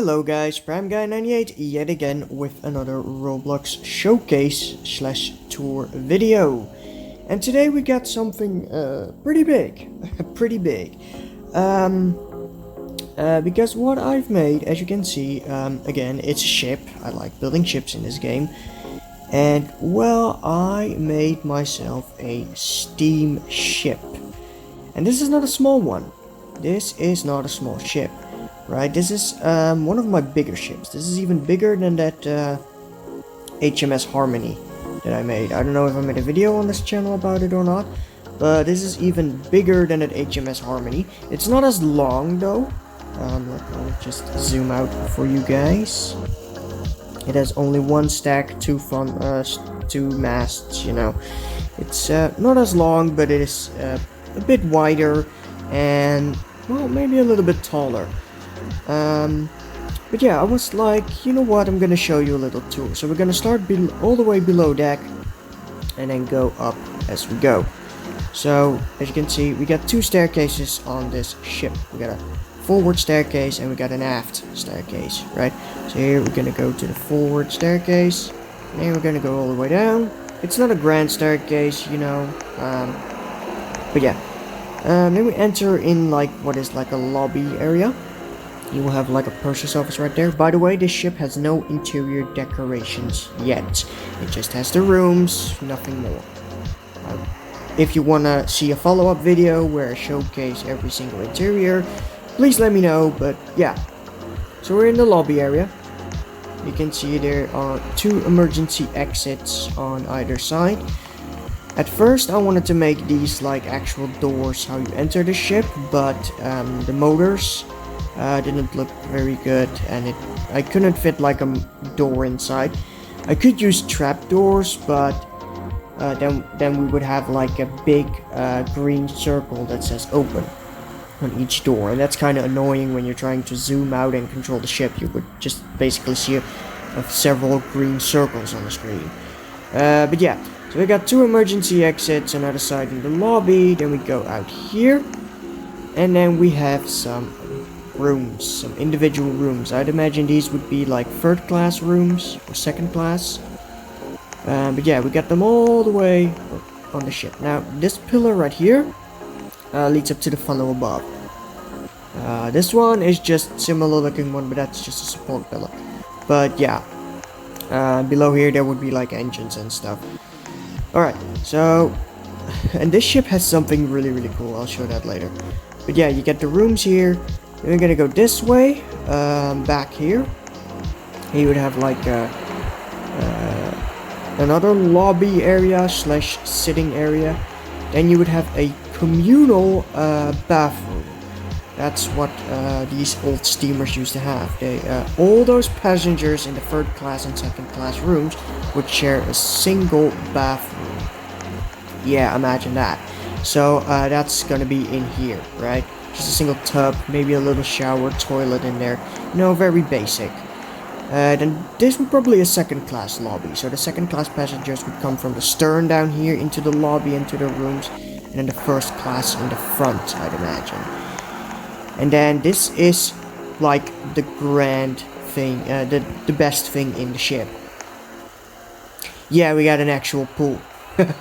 Hello guys, PrimeGuy98 yet again with another Roblox showcase slash tour video. And today we got something pretty big, pretty big. Because what I've made, as you can see, again, it's a ship. I like building ships in this game. And well, I made myself a steam ship. And this is not a small one. This is not a small ship. Right, this is one of my bigger ships. This is even bigger than that HMS Harmony that I made. I don't know if I made a video on this channel about it or not, but this is even bigger than that HMS Harmony. It's not as long though. I'll just zoom out for you guys. It has only one stack, two masts. You know, it's not as long, but it is a bit wider and well, maybe a little bit taller. But yeah, I was like, you know what, I'm gonna show you a little tour. So we're gonna start all the way below deck and then go up as we go. So as you can see, we got two staircases on this ship. We got a forward staircase and we got an aft staircase, right? So here we're gonna go to the forward staircase and then we're gonna go all the way down. It's not a grand staircase, you know, but yeah. Then we enter in like what is like a lobby area. You will have like a purchase office right there. By the way, this ship has no interior decorations yet. It just has the rooms, nothing more. If you wanna see a follow-up video where I showcase every single interior, please let me know. But yeah, so we're in the lobby area. You can see there are two emergency exits on either side. At first I wanted to make these like actual doors how you enter the ship, but the motors didn't look very good and I couldn't fit like a door inside. I could use trapdoors, but then we would have like a big green circle that says open on each door, and that's kind of annoying when you're trying to zoom out and control the ship. You would just basically see several green circles on the screen. But yeah, so we got two emergency exits, another side in the lobby, then we go out here, and then we have some rooms, some individual rooms. I'd imagine these would be like third class rooms or second class. But yeah, we got them all the way on the ship. Now this pillar right here leads up to the funnel above. This one is just similar looking one, but that's just a support pillar. But yeah, below here there would be like engines and stuff. Alright, so and this ship has something really cool. I'll show that later. But yeah, you get the rooms here. We're gonna go this way, back here. You would have like another lobby area slash sitting area. Then you would have a communal bathroom. That's what these old steamers used to have. All those passengers in the third class and second class rooms would share a single bathroom. Yeah, imagine that. So that's gonna be in here, right? Just a single tub, maybe a little shower, toilet in there. You know, very basic. Then this would probably be a second class lobby. So the second class passengers would come from the stern down here into the lobby, into the rooms. And then the first class in the front, I'd imagine. And then this is like the grand thing, the best thing in the ship. Yeah, we got an actual pool.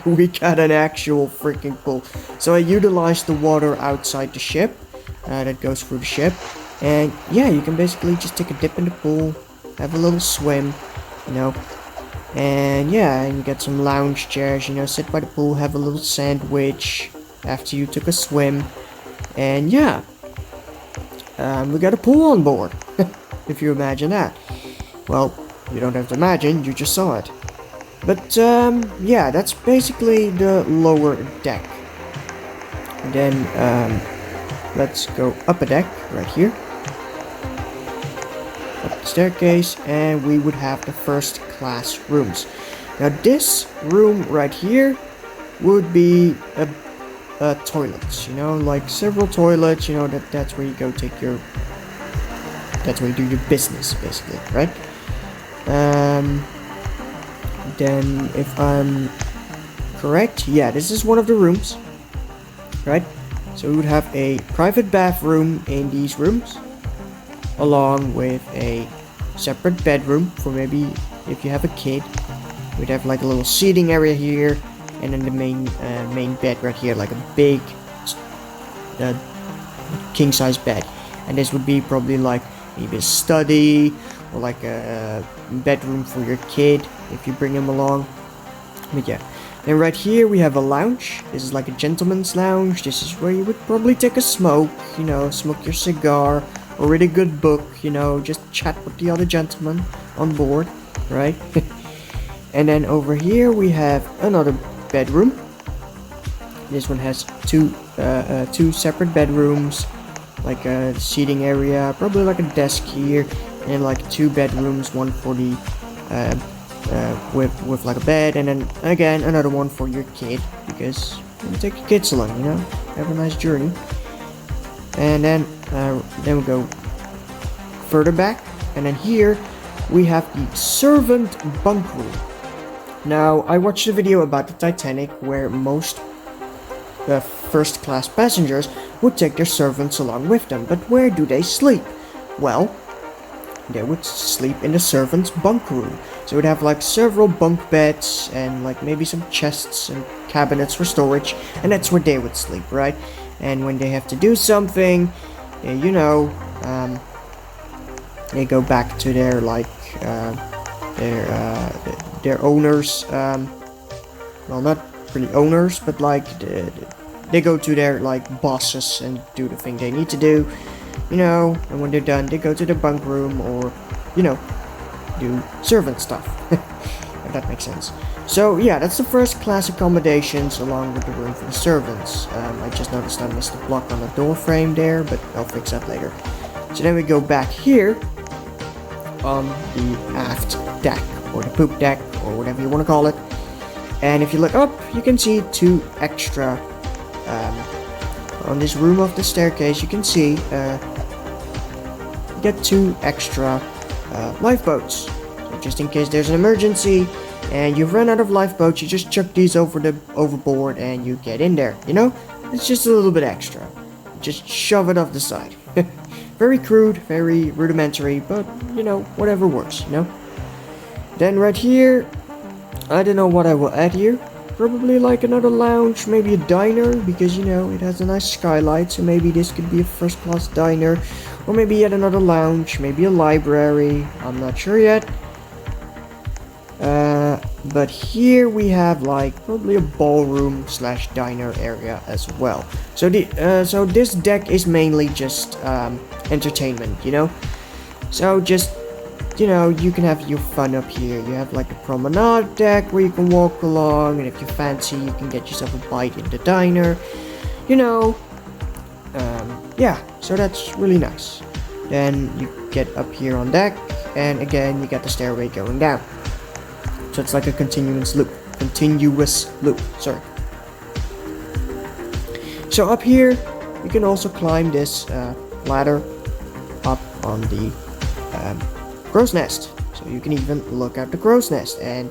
We got an actual freaking pool. So I utilized the water outside the ship that goes through the ship, and yeah, you can basically just take a dip in the pool, have a little swim, you know, and yeah, and you get some lounge chairs, you know, sit by the pool, have a little sandwich after you took a swim, and yeah, we got a pool on board. If you imagine that. Well, you don't have to imagine, you just saw it. But yeah, that's basically the lower deck. And then let's go up a deck right here. Up the staircase, and we would have the first class rooms. Now this room right here would be a toilets, you know, like several toilets, you know, that's where you go take your, that's where you do your business basically, right? Then if I'm correct, yeah, this is one of the rooms, right? So we would have a private bathroom in these rooms. along with a separate bedroom for maybe if you have a kid. We'd have like a little seating area here, and then the main bed right here, like a big uh, king size bed. And this would be probably like maybe a study or like a bedroom for your kid if you bring him along. But yeah. Then right here we have a lounge. This is like a gentleman's lounge. This is where you would probably take a smoke, you know, smoke your cigar or read a good book, you know, just chat with the other gentlemen on board, right? And then over here we have another bedroom. This one has two separate bedrooms, like a seating area, probably like a desk here, and like 2 bedrooms, one for the with like a bed, and then again another one for your kid, because you take your kids along, you know, have a nice journey. And then we go further back, and then here we have the servant bunk room. Now, I watched a video about the Titanic where most first class passengers would take their servants along with them, but where do they sleep? Well, they would sleep in the servants' bunk room. So we'd have like several bunk beds and like maybe some chests and cabinets for storage, and that's where they would sleep, right? And when they have to do something, you know, they go back to their like their owners. Well, not really owners, but like they go to their like bosses and do the thing they need to do, you know. And when they're done, they go to the bunk room or, you know, do servant stuff. If that makes sense. So yeah, that's the first class accommodations along with the room for the servants. I just noticed I missed a block on the door frame there, but I'll fix that later. So then we go back here on the aft deck, or the poop deck, or whatever you want to call it. And if you look up, you can see 2 extra on this room of the staircase. You can see you get 2 extra lifeboats. So just in case there's an emergency and you've run out of lifeboats, you just chuck these overboard and you get in there, you know? It's just a little bit extra. Just shove it off the side. Very crude, very rudimentary, but, you know, whatever works, you know? Then right here, I don't know what I will add here. Probably like another lounge, maybe a diner, because, you know, it has a nice skylight, so maybe this could be a first class diner. Or maybe yet another lounge, maybe a library, I'm not sure yet. But here we have like probably a ballroom slash diner area as well. So so this deck is mainly just entertainment, you know. So just, you know, you can have your fun up here. You have like a promenade deck where you can walk along, and if you fancy, you can get yourself a bite in the diner, you know. Yeah, so that's really nice. Then you get up here on deck, and again you get the stairway going down. So it's like a continuous loop. Sorry. So up here, you can also climb this ladder up on the crow's nest. So you can even look at the crow's nest, and,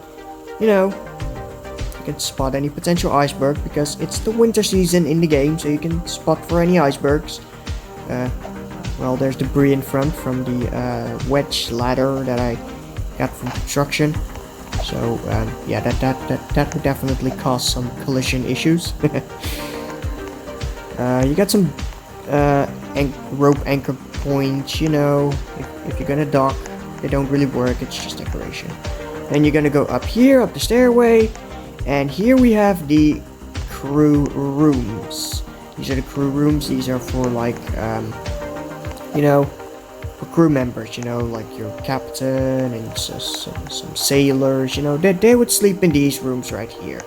you know, you can spot any potential iceberg because it's the winter season in the game, so you can spot for any icebergs. Well, there's debris in front from the wedge ladder that I got from construction. So yeah, that would definitely cause some collision issues. You got some rope anchor points, you know, if you're gonna dock. They don't really work, it's just decoration. Then you're gonna go up here, up the stairway, and here we have the crew rooms. These are the crew rooms. These are for like, you know, for crew members, you know, like your captain and some sailors, you know, they would sleep in these rooms right here.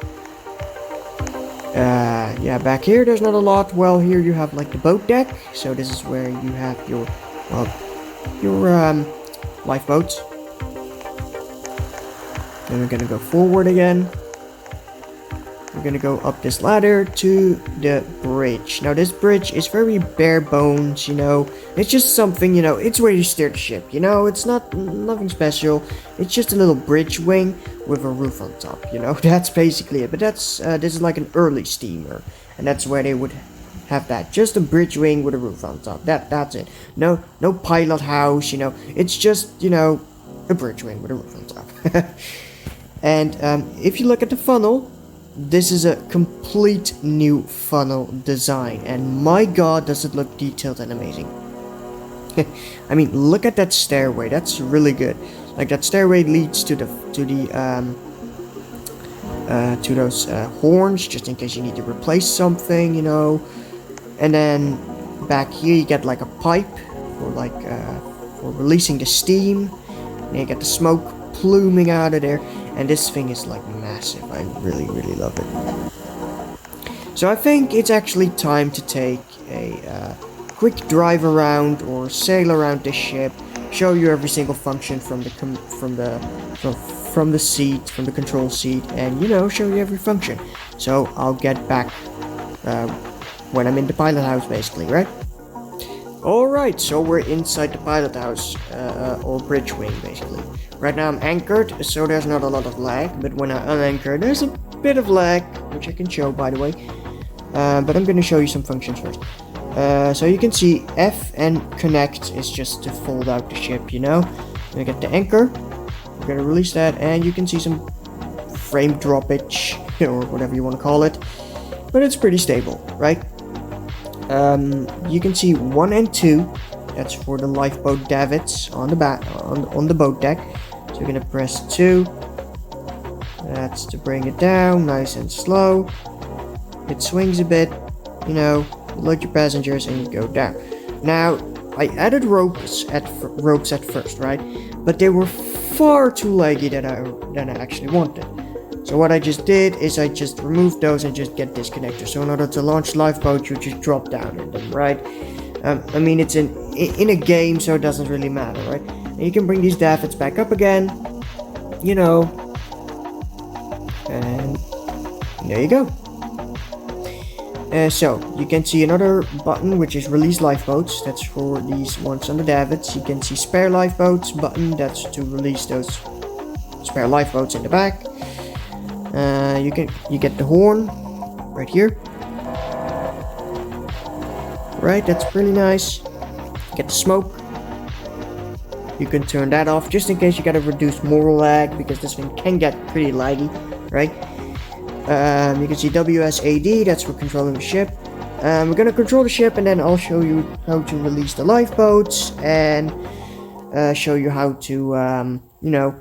Yeah, back here there's not a lot. Well, here you have like the boat deck, so this is where you have your lifeboats. Then we're gonna go forward again. We're gonna go up this ladder to the bridge. Now this bridge is very bare bones, you know. It's just something, you know, it's where you steer the ship, you know. It's nothing special. It's just a little bridge wing with a roof on top, you know. That's basically it. But that's this is like an early steamer, and that's where they would have that. Just a bridge wing with a roof on top. That's it. No pilot house, you know. It's just, you know, a bridge wing with a roof on top. And if you look at the funnel, this is a complete new funnel design, and my god does it look detailed and amazing. I mean, look at that stairway. That's really good. Like, that stairway leads to those horns, just in case you need to replace something, you know. And then back here you get like a pipe for for releasing the steam. And you get the smoke pluming out of there, and this thing is like massive. I really love it. So I think it's actually time to take a quick drive around or sail around this ship, show you every single function from the seat, from the control seat, and, you know, show you every function. So I'll get back when I'm in the pilot house, basically, right? Alright, so we're inside the pilot house, or bridge wing, basically. Right now I'm anchored, so there's not a lot of lag, but when I unanchor, there's a bit of lag, which I can show, by the way. But I'm going to show you some functions first. So you can see F and connect is just to fold out the ship, you know. I get the anchor, I'm going to release that, and you can see some frame droppage, or whatever you want to call it. But it's pretty stable, right? You can see 1 and 2, that's for the lifeboat davits on the boat deck. So you're gonna press 2, that's to bring it down, nice and slow. It swings a bit, you know, you load your passengers and you go down. Now, I added ropes at first, right? But they were far too laggy than I actually wanted. So what I just did is I just removed those and just get disconnectors. So in order to launch Lifeboat, you just drop down in them, right? I mean, it's in a game, so it doesn't really matter, right? And you can bring these davits back up again, you know, and there you go. So you can see another button, which is release lifeboats. That's for these ones on the davits. You can see spare lifeboats button. That's to release those spare lifeboats in the back. You get the horn right here. Right, that's pretty nice. Get the smoke. You can turn that off just in case you gotta reduce more lag, because this thing can get pretty laggy, right? You can see WSAD, that's for controlling the ship. We're gonna control the ship, and then I'll show you how to release the lifeboats, and show you how to, you know,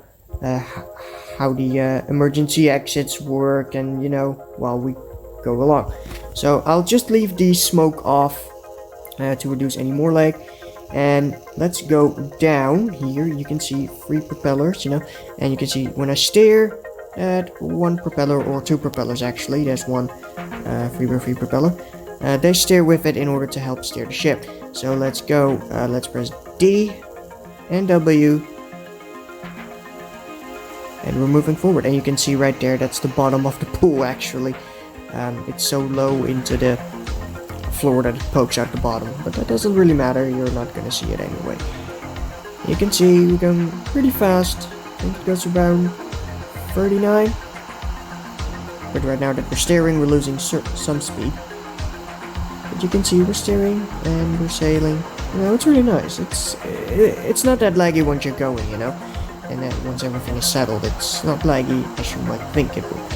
how the emergency exits work, and, you know, while we go along. So I'll just leave the smoke off to reduce any more lag, and let's go down here. You can see 3 propellers, you know, and you can see when I steer at 1 propeller, or 2 propellers actually, there's one 3x3 propeller. They steer with it in order to help steer the ship. So let's go, let's press D and W, and we're moving forward. And you can see right there, that's the bottom of the pool actually. It's so low into the floor that it pokes out the bottom, but that doesn't really matter, you're not gonna see it anyway. You can see we're going pretty fast. I think it goes around 39, but right now that we're steering, we're losing some speed. But you can see we're steering and we're sailing. You know, it's really nice. It's not that laggy once you're going, you know, and then once everything is settled, it's not laggy as you might think it would.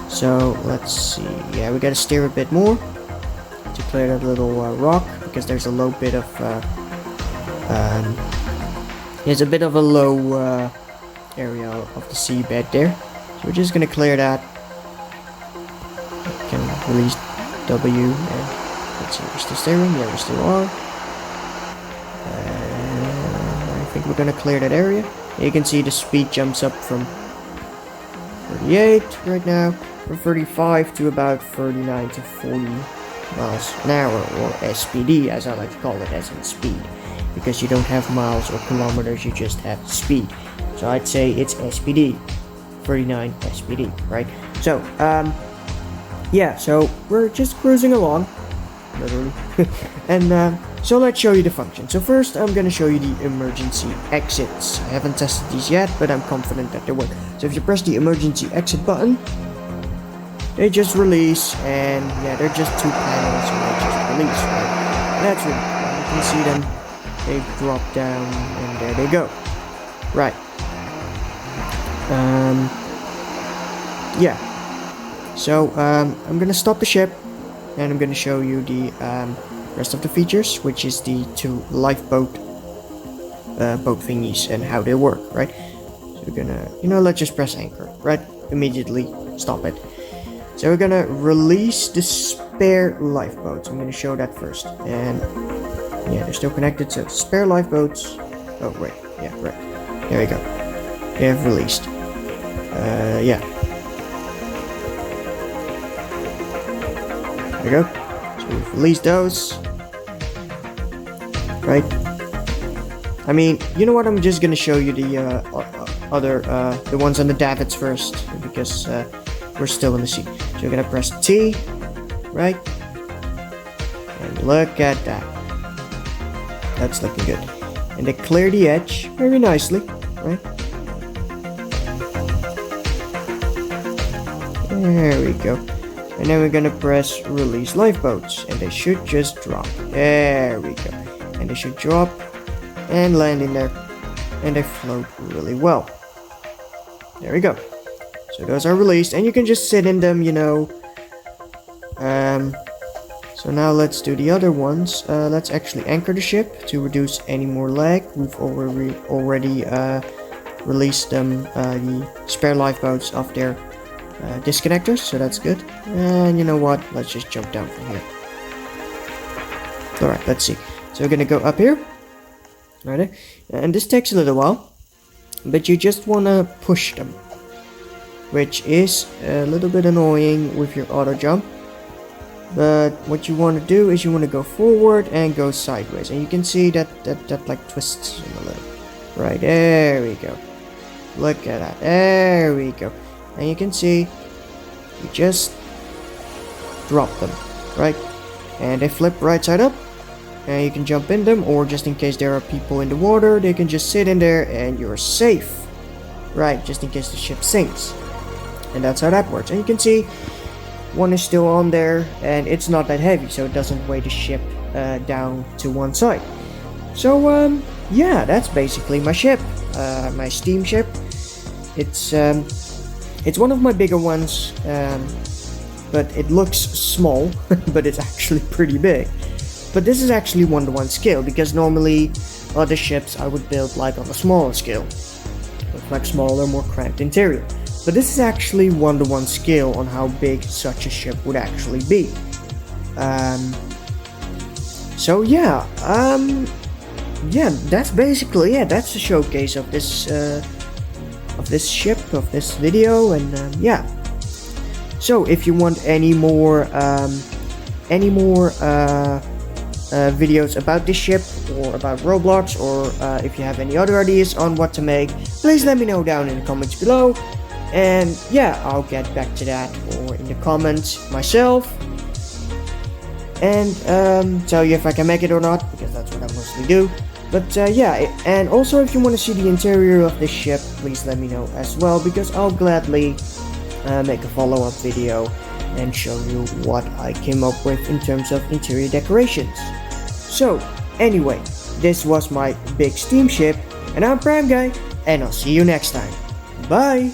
So let's see. Yeah, we gotta steer a bit more to clear that little rock, because there's a low bit of low area of the seabed there. So we're just gonna clear that. Can release W, and let's see, we're still steering. Yeah, we still are. I think we're gonna clear that area. You can see the speed jumps up from 38 right now, from 35 to about 39 to 40 miles an hour, or SPD as I like to call it, as in speed, because you don't have miles or kilometers, you just have speed. So I'd say it's SPD, 39 SPD, right? So, yeah, so we're just cruising along, literally, and so let's show you the function. So first, I'm gonna show you the emergency exits. I haven't tested these yet, but I'm confident that they work. So if you press the emergency exit button, they just release, and yeah, they're just 2 panels and they just release, right? That's really cool. You can see them, they drop down, and there they go. Right. Yeah. So, I'm gonna stop the ship, and I'm gonna show you the rest of the features, which is the 2 lifeboat boat thingies and how they work, right? So we're gonna, let's just press anchor, right? Immediately stop it. So we're gonna release the spare lifeboats. I'm gonna show that first, and yeah, they're still connected. So spare lifeboats. Oh wait, yeah, right. There we go. They have released. Yeah. There we go. So we've released those. Right. I mean, you know what? I'm just gonna show you the the ones on the davits first, because we're still in the sea. So you're gonna press T, right? And look at that. That's looking good. And they clear the edge very nicely, right? There we go. And then we're gonna press release lifeboats, and they should just drop. There we go. And they should drop and land in there, and they float really well. There we go. So those are released, and you can just sit in them, So now let's do the other ones. Let's actually anchor the ship to reduce any more lag. We've already released them, the spare lifeboats off their disconnectors, so that's good. And you know what? Let's just jump down from here. Alright, let's see. So we're gonna go up here. Right, and this takes a little while, but you just wanna push them, which is a little bit annoying with your auto jump. But what you want to do is you want to go forward and go sideways, and you can see that like twists them a little. Right, there we go. Look at that. There we go. And you can see you just drop them, right? And they flip right side up, and you can jump in them, or just in case there are people in the water, they can just sit in there and you're safe, right? Just in case the ship sinks. And that's how that works. And you can see one is still on there, and it's not that heavy, so it doesn't weigh the ship down to one side. So yeah, that's basically my ship, my steam ship. It's one of my bigger ones, but it looks small, but it's actually pretty big. But this is actually 1-to-1 scale, because normally other ships I would build like on a smaller scale, with like smaller, more cramped interior. But this is actually 1-to-1 scale on how big such a ship would actually be. So yeah, yeah, that's basically it. That's the showcase of this ship, of this video, and yeah. So if you want any more videos about this ship, or about Roblox, or if you have any other ideas on what to make, please let me know down in the comments below. And yeah, I'll get back to that, or in the comments myself, and tell you if I can make it or not, because that's what I mostly do. But yeah, and also if you want to see the interior of this ship, please let me know as well, because I'll gladly make a follow-up video and show you what I came up with in terms of interior decorations. So anyway, this was my big steam ship, and I'm Prime Guy, and I'll see you next time. Bye!